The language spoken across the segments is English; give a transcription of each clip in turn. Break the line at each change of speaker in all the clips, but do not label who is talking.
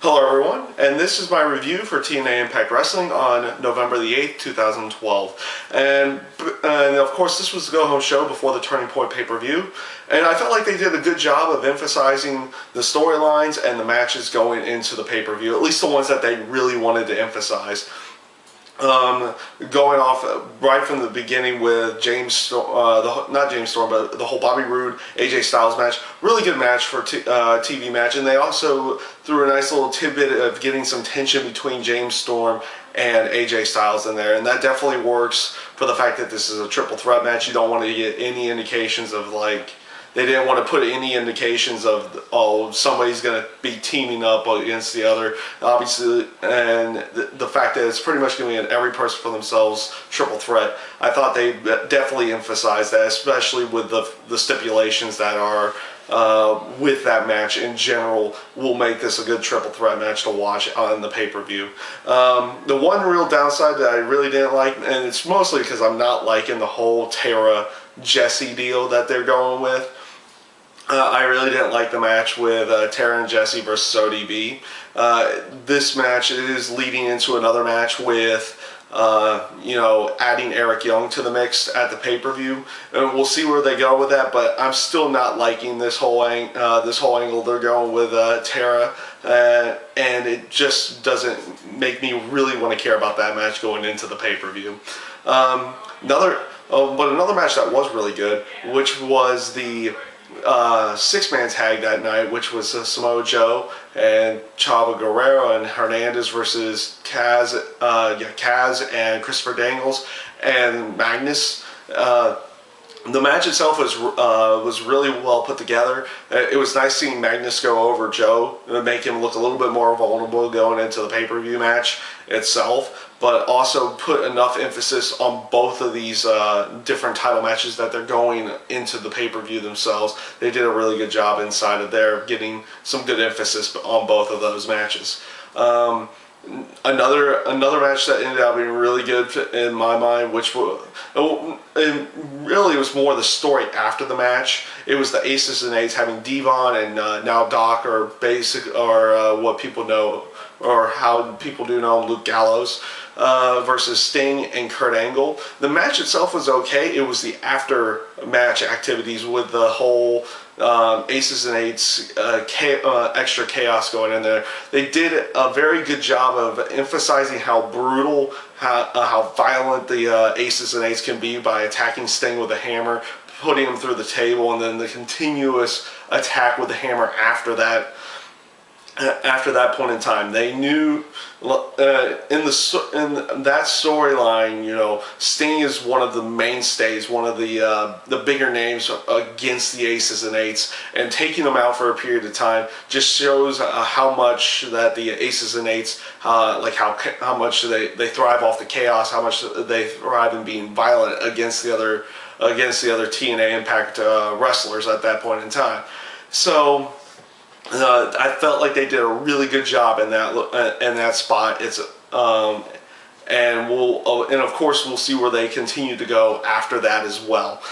Hello everyone, and this is my review for TNA Impact Wrestling on November the 8th, 2012. And of course this was the go-home show before the Turning Point pay-per-view, and I felt like they did a good job of emphasizing the storylines and the matches going into the pay-per-view, at least the ones that they really wanted to emphasize. Going off right from the beginning with not James Storm, but the whole Bobby Roode, AJ Styles match. Really good match for TV match, and they also threw a nice little tidbit of getting some tension between James Storm and AJ Styles in there, and that definitely works for the fact that this is a triple threat match. You don't want to get any indications of they didn't want to put any indications of, oh, somebody's going to be teaming up against the other, obviously, and the fact that it's pretty much going to be an every person for themselves triple threat. I thought they definitely emphasized that, especially with the stipulations that are with that match in general will make this a good triple threat match to watch on the pay-per-view. The one real downside that I really didn't like, and it's mostly because I'm not liking the whole Tara Jesse deal that they're going with. I really didn't like the match with Tara and Jesse versus ODB. This match is leading into another match with, adding Eric Young to the mix at the pay-per-view, and we'll see where they go with that. But I'm still not liking this whole angle they're going with Tara, and it just doesn't make me really want to care about that match going into the pay-per-view. But another match that was really good, which was the six-man tag that night, which was Samoa Joe and Chavo Guerrero and Hernandez versus Kaz and Christopher Daniels and Magnus. The match itself was really well put together. It was nice seeing Magnus go over Joe and make him look a little bit more vulnerable going into the pay-per-view match itself, but also put enough emphasis on both of these different title matches that they're going into the pay-per-view themselves. They did a really good job inside of there, getting some good emphasis on both of those matches. Another match that ended up being really good in my mind, which it really was more the story after the match. It was the Aces and Eights having Devon and now Doc, or what people know, or how people do know him, Luke Gallows, versus Sting and Kurt Angle. The match itself was okay. It was the after match activities with the whole Aces and Eights extra chaos going in there. They did a very good job of emphasizing how brutal, how violent the Aces and Eights can be by attacking Sting with a hammer, putting him through the table, and then the continuous attack with the hammer after that. After that point in time, they knew in that storyline, Sting is one of the mainstays, one of the bigger names against the Aces and Eights, and taking them out for a period of time just shows how much that the Aces and Eights, how much they thrive off the chaos, how much they thrive in being violent against the other TNA Impact wrestlers at that point in time. So I felt like they did a really good job in that spot. And of course we'll see where they continue to go after that as well.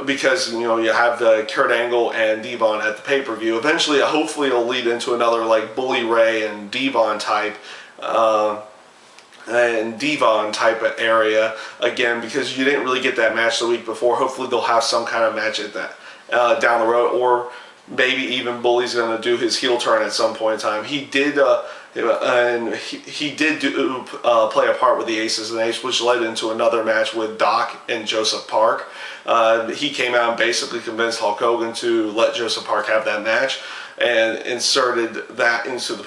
Because you have the Kurt Angle and Devon at the pay-per-view. Eventually, hopefully, it'll lead into another Bully Ray and Devon type. Of area again, because you didn't really get that match the week before. Hopefully they'll have some kind of match at that down the road, or maybe even Bully's going to do his heel turn at some point in time. He did, play a part with the Aces and Eights, which led into another match with Doc and Joseph Park. He came out and basically convinced Hulk Hogan to let Joseph Park have that match, and inserted that into the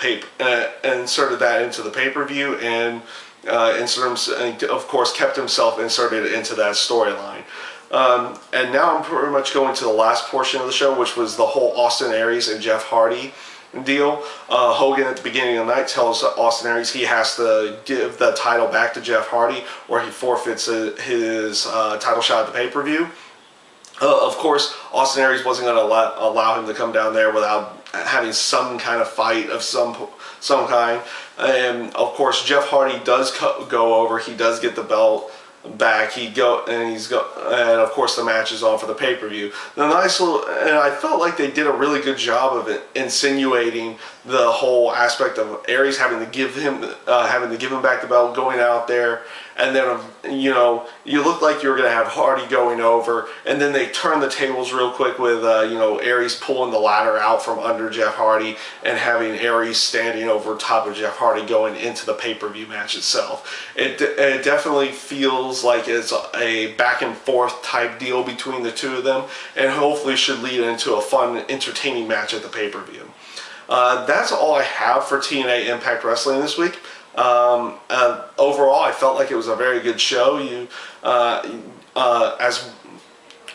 pay-per-view, and of course kept himself inserted into that storyline. And now I'm pretty much going to the last portion of the show, which was the whole Austin Aries and Jeff Hardy deal. Hogan at the beginning of the night tells Austin Aries he has to give the title back to Jeff Hardy, or he forfeits his title shot at the pay-per-view. Of course, Austin Aries wasn't going to allow him to come down there without having some kind of fight of some kind. And of course, Jeff Hardy does go over. He does get the belt back. And of course the match is on for the pay-per-view. The nice little, and I felt like they did a really good job of it, insinuating the whole aspect of Aries having to give him back the belt, going out there, and then you look like you were going to have Hardy going over, and then they turn the tables real quick with Aries pulling the ladder out from under Jeff Hardy and having Aries standing over top of Jeff Hardy going into the pay-per-view match itself. It definitely feels like it's a back and forth type deal between the two of them, and hopefully should lead into a fun, entertaining match at the pay-per-view. That's all I have for TNA Impact Wrestling this week. Overall, I felt like it was a very good show. As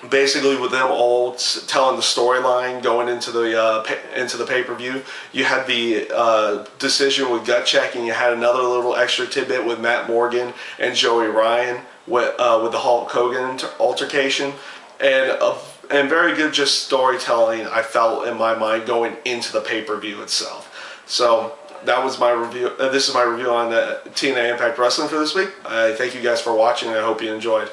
basically with them all telling the storyline going into the pay-per-view, you had the decision with Gut Check, and you had another little extra tidbit with Matt Morgan and Joey Ryan with the Hulk Hogan altercation, and very good just storytelling, I felt, in my mind, going into the pay-per-view itself. So that was my review. This is my review on TNA Impact Wrestling for this week. I thank you guys for watching, and I hope you enjoyed.